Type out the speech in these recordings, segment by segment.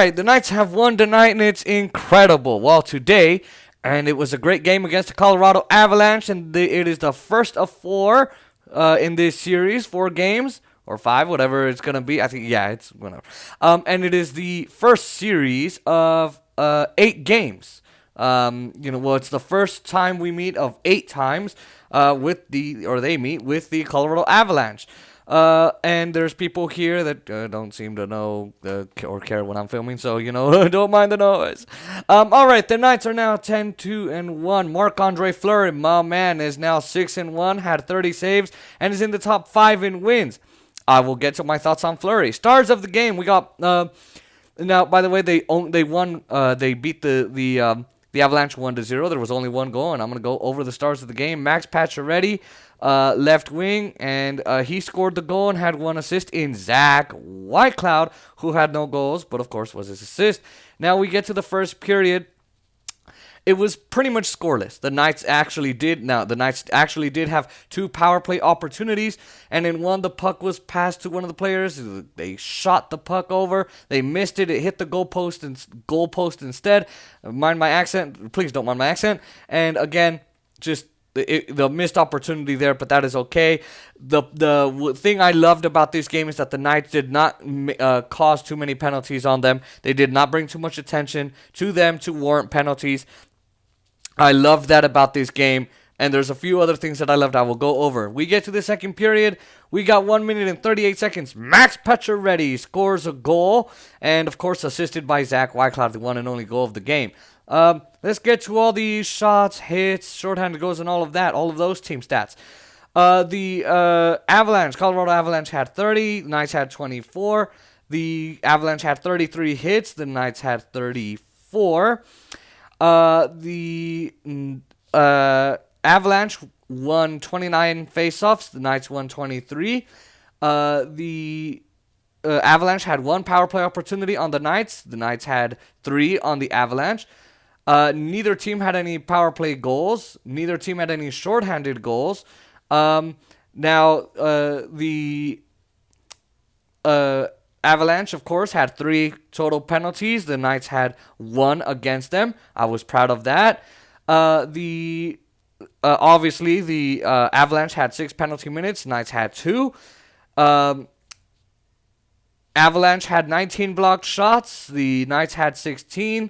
right, the Knights have won tonight, and it's incredible. Well, today, and it was a great game against the Colorado Avalanche, and it is the first of four in this series, 4 games. Or 5, whatever it's going to be. I think, yeah, it's whatever. And it is the first series of 8 games. It's the first time we meet of 8 times they meet with the Colorado Avalanche. And there's people here that don't seem to know or care when I'm filming, so, don't mind the noise. All right, the Knights are now 10-2-1. Marc-Andre Fleury, my man, is now 6-1, had 30 saves, and is in the top 5 in wins. I will get to my thoughts on Fleury. Stars of the game, we got now. By the way, they won. They beat the Avalanche 1-0. There was only one goal, and I'm gonna go over the stars of the game. Max Pacioretty, left wing, and he scored the goal and had 1 assist in Zach Whitecloud, who had no goals, but of course was his assist. Now we get to the first period. It was pretty much scoreless. The Knights actually did have 2 power play opportunities, and in one the puck was passed to one of the players. They shot the puck over. They missed it. It hit the goalpost instead. Mind my accent. Please don't mind my accent. And again, just the missed opportunity there, but that is okay. The thing I loved about this game is that the Knights did not cause too many penalties on them. They did not bring too much attention to them to warrant penalties. I love that about this game, and there's a few other things that I loved I will go over. We get to the second period. We got 1 minute and 38 seconds. Max Pacioretty scores a goal, and of course assisted by Zach Whitecloud, the one and only goal of the game. Let's get to all the shots, hits, shorthanded goals, and all of that, all of those team stats. The Colorado Avalanche had 30, the Knights had 24. The Avalanche had 33 hits, the Knights had 34. The Avalanche won 29 faceoffs. The Knights won 23. The Avalanche had 1 power play opportunity on the Knights. The Knights had 3 on the Avalanche. Neither team had any power play goals. Neither team had any shorthanded goals. The Avalanche, of course, had 3 total penalties. The Knights had 1 against them. I was proud of that. Obviously, the Avalanche had 6 penalty minutes. Knights had 2. Avalanche had 19 blocked shots. The Knights had 16.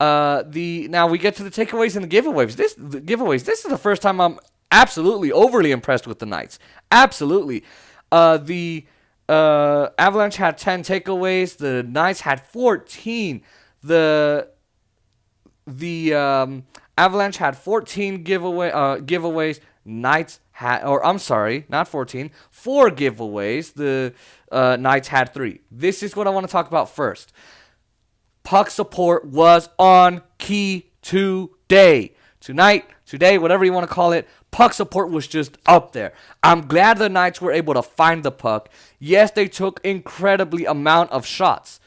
Now we get to the takeaways and the giveaways. This is the first time I'm absolutely overly impressed with the Knights. Absolutely. The Avalanche had 10 takeaways. The Knights had 14. The Avalanche had 14 giveaways. Knights had, not 14, 4 giveaways. The Knights had 3. This is what I want to talk about first. Puck support was on key today. Today, whatever you want to call it, puck support was just up there. I'm glad the Knights were able to find the puck. Yes, they took incredibly amount of shots.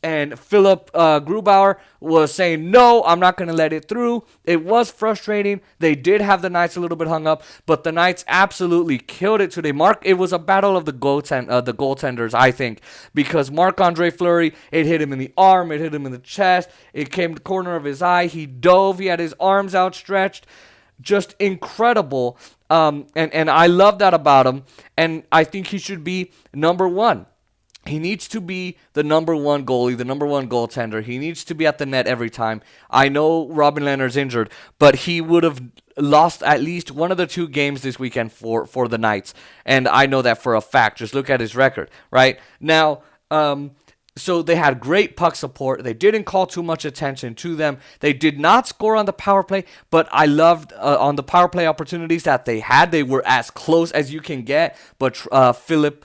And Philip Grubauer was saying, no, I'm not going to let it through. It was frustrating. They did have the Knights a little bit hung up, but the Knights absolutely killed it today. It was a battle of the goaltenders, I think, because Marc-Andre Fleury, it hit him in the arm, it hit him in the chest, it came to the corner of his eye, he dove, he had his arms outstretched. Just incredible, and I love that about him, and I think he should be number 1. He needs to be the number 1 goalie, the number 1 goaltender. He needs to be at the net every time. I know Robin Lehner's injured, but he would have lost at least one of the 2 games this weekend for the Knights, and I know that for a fact. Just look at his record, right? Now, so they had great puck support. They didn't call too much attention to them. They did not score on the power play, but I loved on the power play opportunities that they had. They were as close as you can get, but Philip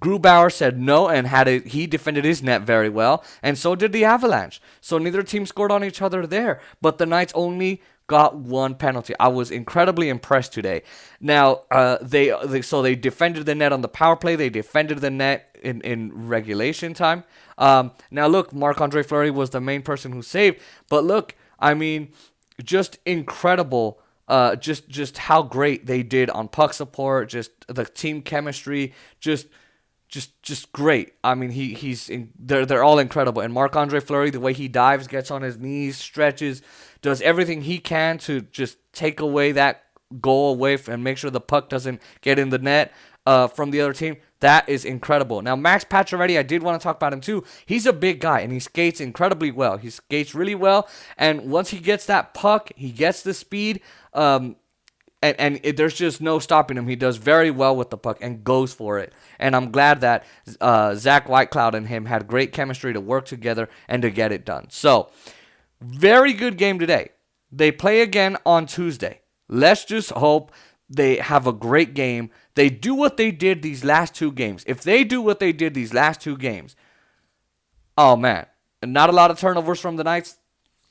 Grubauer said no and he defended his net very well, and so did the Avalanche. So neither team scored on each other there, but the Knights only got 1 penalty. I was incredibly impressed today. Now, they defended the net on the power play. They defended the net in regulation time. Now, look, Marc-Andre Fleury was the main person who saved, but look, I mean, just incredible. Just how great they did on puck support, just the team chemistry, just just great. I mean, they're all incredible. And Marc-Andre Fleury, the way he dives, gets on his knees, stretches, does everything he can to just take away that goal away and make sure the puck doesn't get in the net from the other team. That is incredible. Now, Max Pacioretty, I did want to talk about him too. He's a big guy, and he skates incredibly well. He skates really well, and once he gets that puck, he gets the speed, there's just no stopping him. He does very well with the puck and goes for it. And I'm glad that Zach Whitecloud and him had great chemistry to work together and to get it done. So, very good game today. They play again on Tuesday. Let's just hope they have a great game. They do what they did these last two games. If they do what they did these last two games, oh man, not a lot of turnovers from the Knights.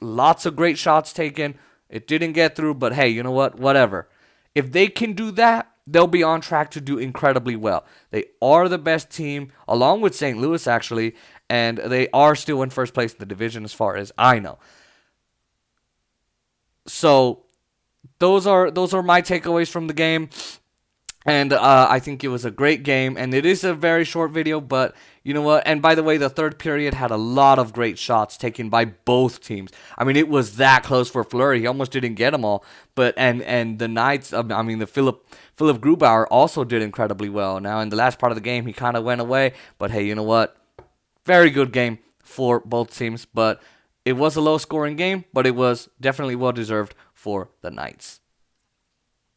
Lots of great shots taken. It didn't get through, but hey, you know what? Whatever. If they can do that, they'll be on track to do incredibly well. They are the best team, along with St. Louis, actually, and they are still in first place in the division as far as I know. So, those are my takeaways from the game. And I think it was a great game, and it is a very short video, but you know what? And by the way, the third period had a lot of great shots taken by both teams. I mean, it was that close for Fleury. He almost didn't get them all. But and the Knights, the Philip Grubauer also did incredibly well. Now, in the last part of the game, he kind of went away. But hey, you know what? Very good game for both teams. But it was a low-scoring game, but it was definitely well-deserved for the Knights.